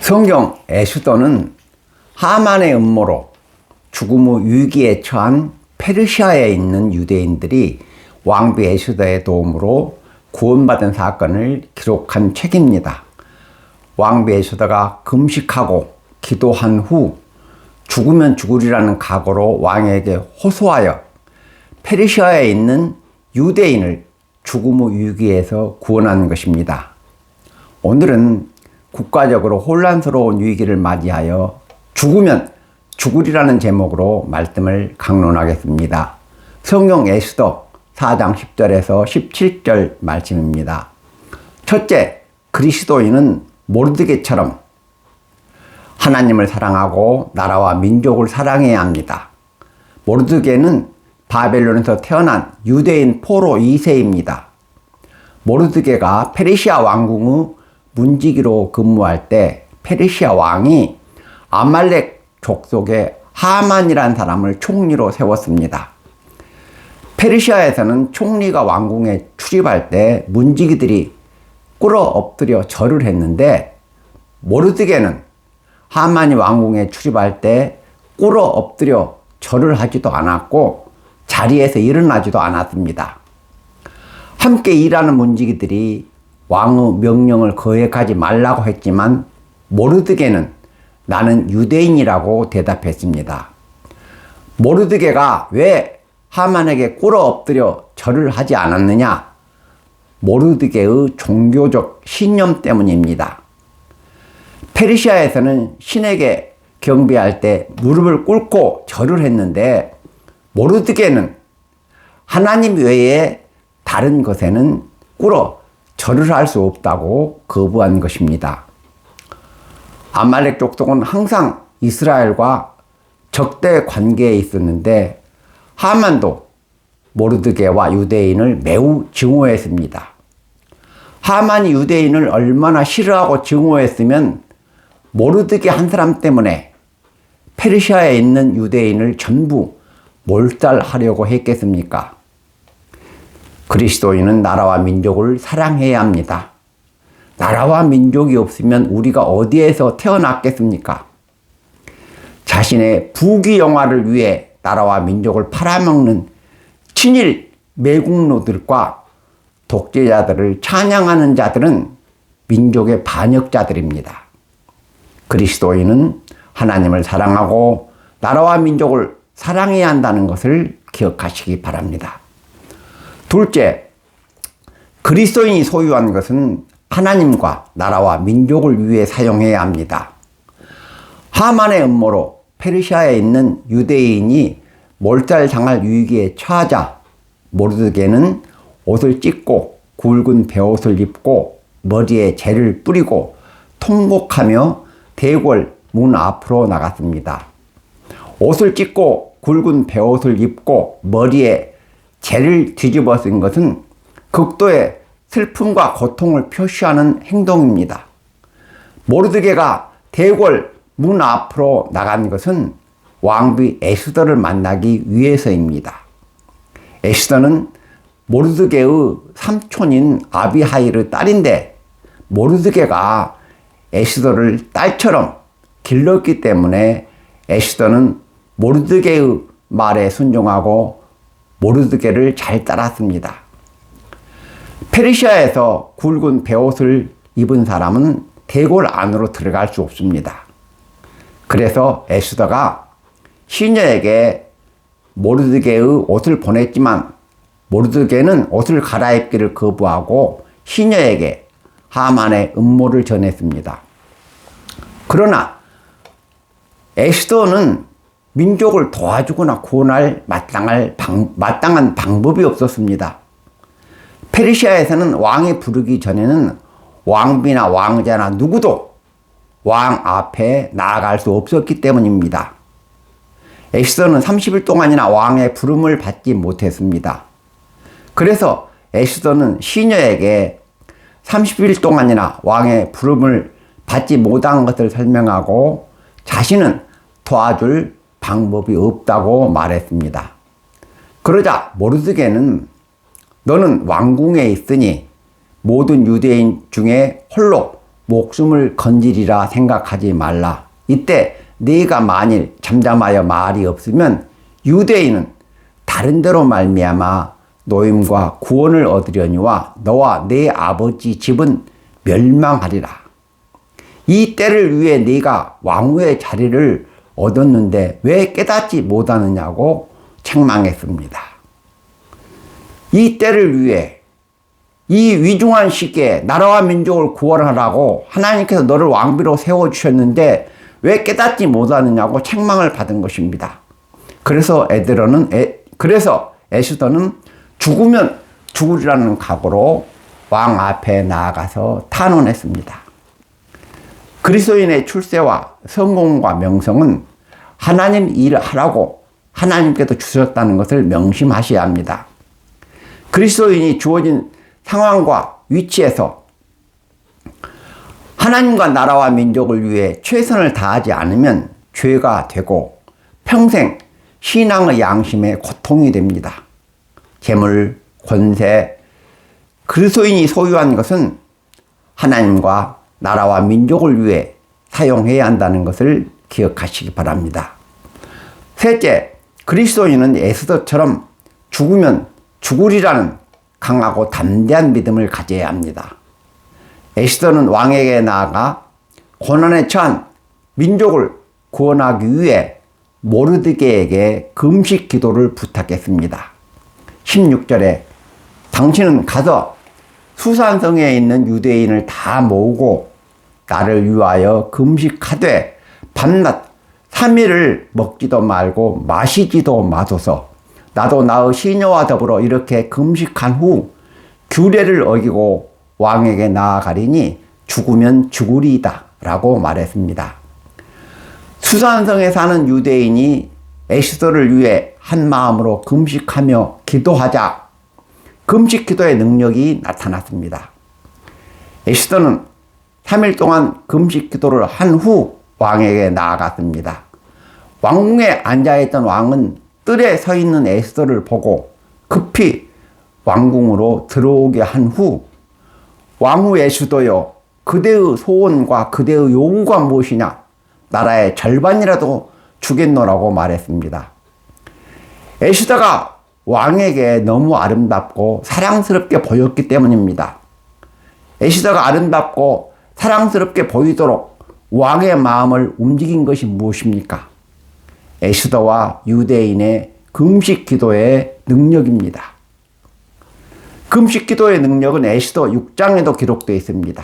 성경 에스더는 하만의 음모로 죽음 후 위기에 처한 페르시아에 있는 유대인들이 왕비 에스더의 도움으로 구원받은 사건을 기록한 책입니다. 왕비 에스더가 금식하고 기도한 후 죽으면 죽으리라는 각오로 왕에게 호소하여 페르시아에 있는 유대인을 죽음 후 위기에서 구원하는 것입니다. 오늘은 국가적으로 혼란스러운 위기를 맞이하여 죽으면 죽으리라는 제목으로 말씀을 강론하겠습니다. 성경 에스더 4장 10절에서 17절 말씀입니다. 첫째, 그리스도인은 모르드게처럼 하나님을 사랑하고 나라와 민족을 사랑해야 합니다. 모르드게는 바벨론에서 태어난 유대인 포로 2세입니다. 모르드게가 페르시아 왕궁의 문지기로 근무할 때 페르시아 왕이 아말렉 족속의 하만이라는 사람을 총리로 세웠습니다. 페르시아에서는 총리가 왕궁에 출입할 때 문지기들이 꿇어 엎드려 절을 했는데, 모르드게는 하만이 왕궁에 출입할 때 꿇어 엎드려 절을 하지도 않았고 자리에서 일어나지도 않았습니다. 함께 일하는 문지기들이 왕의 명령을 거역하지 말라고 했지만 모르드게는 나는 유대인이라고 대답했습니다. 모르드게가 왜 하만에게 꿇어 엎드려 절을 하지 않았느냐? 모르드게의 종교적 신념 때문입니다. 페르시아에서는 신에게 경배할 때 무릎을 꿇고 절을 했는데, 모르드게는 하나님 외에 다른 것에는 꿇어 절을 할 수 없다고 거부한 것입니다. 아말렉 족속은 항상 이스라엘과 적대 관계에 있었는데 하만도 모르드게와 유대인을 매우 증오했습니다. 하만이 유대인을 얼마나 싫어하고 증오했으면 모르드게 한 사람 때문에 페르시아에 있는 유대인을 전부 몰살하려고 했겠습니까? 그리스도인은 나라와 민족을 사랑해야 합니다. 나라와 민족이 없으면 우리가 어디에서 태어났겠습니까? 자신의 부귀영화를 위해 나라와 민족을 팔아먹는 친일 매국노들과 독재자들을 찬양하는 자들은 민족의 반역자들입니다. 그리스도인은 하나님을 사랑하고 나라와 민족을 사랑해야 한다는 것을 기억하시기 바랍니다. 둘째, 그리스도인이 소유한 것은 하나님과 나라와 민족을 위해 사용해야 합니다. 하만의 음모로 페르시아에 있는 유대인이 몰살당할 위기에 처하자 모르드게는 옷을 찢고 굵은 베옷을 입고 머리에 재를 뿌리고 통곡하며 대궐 문 앞으로 나갔습니다. 옷을 찢고 굵은 베옷을 입고 머리에 재를 뒤집어 쓴 것은 극도의 슬픔과 고통을 표시하는 행동입니다. 모르드게가 대궐 문 앞으로 나간 것은 왕비 에스더를 만나기 위해서입니다. 에스더는 모르드게의 삼촌인 아비하일의 딸인데, 모르드게가 에스더를 딸처럼 길렀기 때문에 에스더는 모르드게의 말에 순종하고 모르드게를 잘 따랐습니다. 페르시아에서 굵은 베옷을 입은 사람은 대궐 안으로 들어갈 수 없습니다. 그래서 에스더가 시녀에게 모르드게의 옷을 보냈지만 모르드게는 옷을 갈아입기를 거부하고 시녀에게 하만의 음모를 전했습니다. 그러나 에스더는 민족을 도와주거나 구원할 마땅한 방법이 없었습니다. 페르시아에서는 왕이 부르기 전에는 왕비나 왕자나 누구도 왕 앞에 나아갈 수 없었기 때문입니다. 에스더는 30일 동안이나 왕의 부름을 받지 못했습니다. 그래서 에스더는 시녀에게 30일 동안이나 왕의 부름을 받지 못한 것을 설명하고 자신은 도와줄 방법이 없다고 말했습니다. 그러자 모르드게는 너는 왕궁에 있으니 모든 유대인 중에 홀로 목숨을 건지리라 생각하지 말라. 이때 네가 만일 잠잠하여 말이 없으면 유대인은 다른 데로 말미암아 노임과 구원을 얻으려니와 너와 네 아버지 집은 멸망하리라. 이 때를 위해 네가 왕후의 자리를 얻었는데 왜 깨닫지 못하느냐고 책망했습니다. 이 때를 위해 이 위중한 시기에 나라와 민족을 구원하라고 하나님께서 너를 왕비로 세워주셨는데 왜 깨닫지 못하느냐고 책망을 받은 것입니다. 그래서 에스더는 죽으면 죽으리라는 각오로 왕 앞에 나아가서 탄원했습니다. 그리스도인의 출세와 성공과 명성은 하나님 일을 하라고 하나님께서 주셨다는 것을 명심하셔야 합니다. 그리스도인이 주어진 상황과 위치에서 하나님과 나라와 민족을 위해 최선을 다하지 않으면 죄가 되고 평생 신앙의 양심에 고통이 됩니다. 재물, 권세, 그리스도인이 소유한 것은 하나님과 나라와 민족을 위해 사용해야 한다는 것을 기억하시기 바랍니다. 셋째, 그리스도인은 에스더처럼 죽으면 죽으리라는 강하고 담대한 믿음을 가져야 합니다. 에스더는 왕에게 나아가 고난에 처한 민족을 구원하기 위해 모르드게에게 금식 기도를 부탁했습니다. 16절에 당신은 가서 수산성에 있는 유대인을 다 모으고 나를 위하여 금식하되 밤낮 3일을 먹지도 말고 마시지도 마소서. 나도 나의 시녀와 더불어 이렇게 금식한 후 규례를 어기고 왕에게 나아가리니 죽으면 죽으리이다 라고 말했습니다. 수산성에 사는 유대인이 에스더를 위해 한 마음으로 금식하며 기도하자 금식 기도의 능력이 나타났습니다. 에스더는 3일 동안 금식 기도를 한 후 왕에게 나아갔습니다. 왕궁에 앉아있던 왕은 뜰에 서 있는 에스더를 보고 급히 왕궁으로 들어오게 한 후 왕후 에스더여, 그대의 소원과 그대의 요구가 무엇이냐? 나라의 절반이라도 주겠노라고 말했습니다. 에스더가 왕에게 너무 아름답고 사랑스럽게 보였기 때문입니다. 에스더가 아름답고 사랑스럽게 보이도록 왕의 마음을 움직인 것이 무엇입니까? 에스더와 유대인의 금식 기도의 능력입니다. 금식 기도의 능력은 에스더 6장에도 기록되어 있습니다.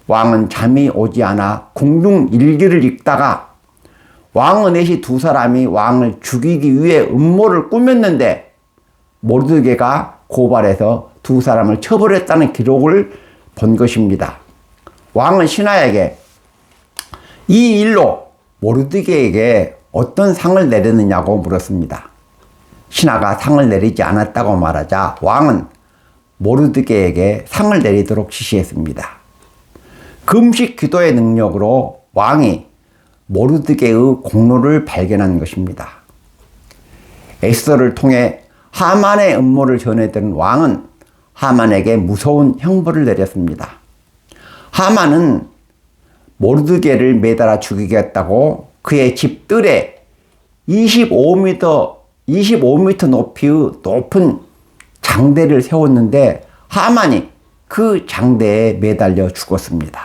왕은 잠이 오지 않아 궁중 일기를 읽다가 왕의 넷이 두 사람이 왕을 죽이기 위해 음모를 꾸몄는데 모르드게가 고발해서 두 사람을 처벌했다는 기록을 본 것입니다. 왕은 신하에게 이 일로 모르드게에게 어떤 상을 내리느냐고 물었습니다. 신하가 상을 내리지 않았다고 말하자 왕은 모르드게에게 상을 내리도록 지시했습니다. 금식 기도의 능력으로 왕이 모르드게의 공로를 발견한 것입니다. 에스더를 통해 하만의 음모를 전해들은 왕은 하만에게 무서운 형벌을 내렸습니다. 하만은 모르드게를 매달아 죽이겠다고 그의 집 뜰에 25m 높이의 높은 장대를 세웠는데 하만이 그 장대에 매달려 죽었습니다.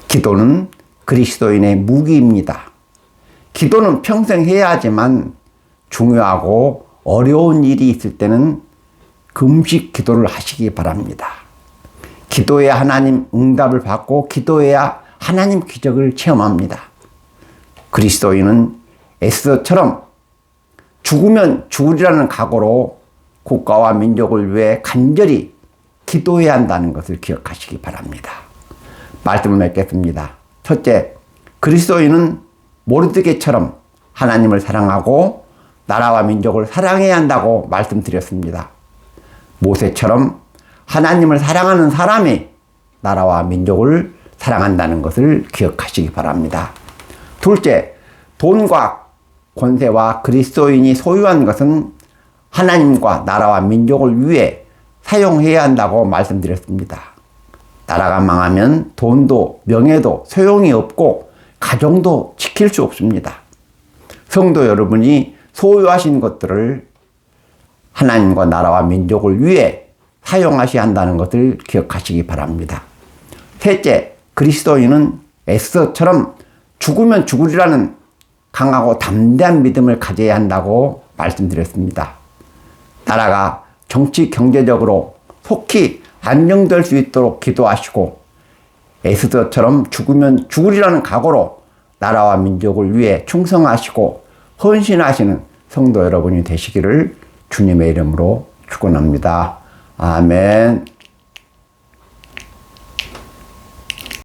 기도는 그리스도인의 무기입니다. 기도는 평생 해야 하지만 중요하고 어려운 일이 있을 때는 금식 기도를 하시기 바랍니다. 기도해야 하나님 응답을 받고 기도해야 하나님 기적을 체험합니다. 그리스도인은 에스더처럼 죽으면 죽으리라는 각오로 국가와 민족을 위해 간절히 기도해야 한다는 것을 기억하시기 바랍니다. 말씀을 맺겠습니다. 첫째, 그리스도인은 모르드게처럼 하나님을 사랑하고 나라와 민족을 사랑해야 한다고 말씀드렸습니다. 모세처럼 하나님을 사랑하는 사람이 나라와 민족을 사랑한다는 것을 기억하시기 바랍니다. 둘째, 돈과 권세와 그리스도인이 소유한 것은 하나님과 나라와 민족을 위해 사용해야 한다고 말씀드렸습니다. 나라가 망하면 돈도 명예도 소용이 없고 가정도 지킬 수 없습니다. 성도 여러분이 소유하신 것들을 하나님과 나라와 민족을 위해 사용하셔야 한다는 것을 기억하시기 바랍니다. 셋째, 그리스도인은 에스더처럼 죽으면 죽으리라는 강하고 담대한 믿음을 가져야 한다고 말씀드렸습니다. 나라가 정치 경제적으로 속히 안정될 수 있도록 기도하시고 에스더처럼 죽으면 죽으리라는 각오로 나라와 민족을 위해 충성하시고 헌신하시는 성도 여러분이 되시기를 주님의 이름으로 축원합니다. 아멘.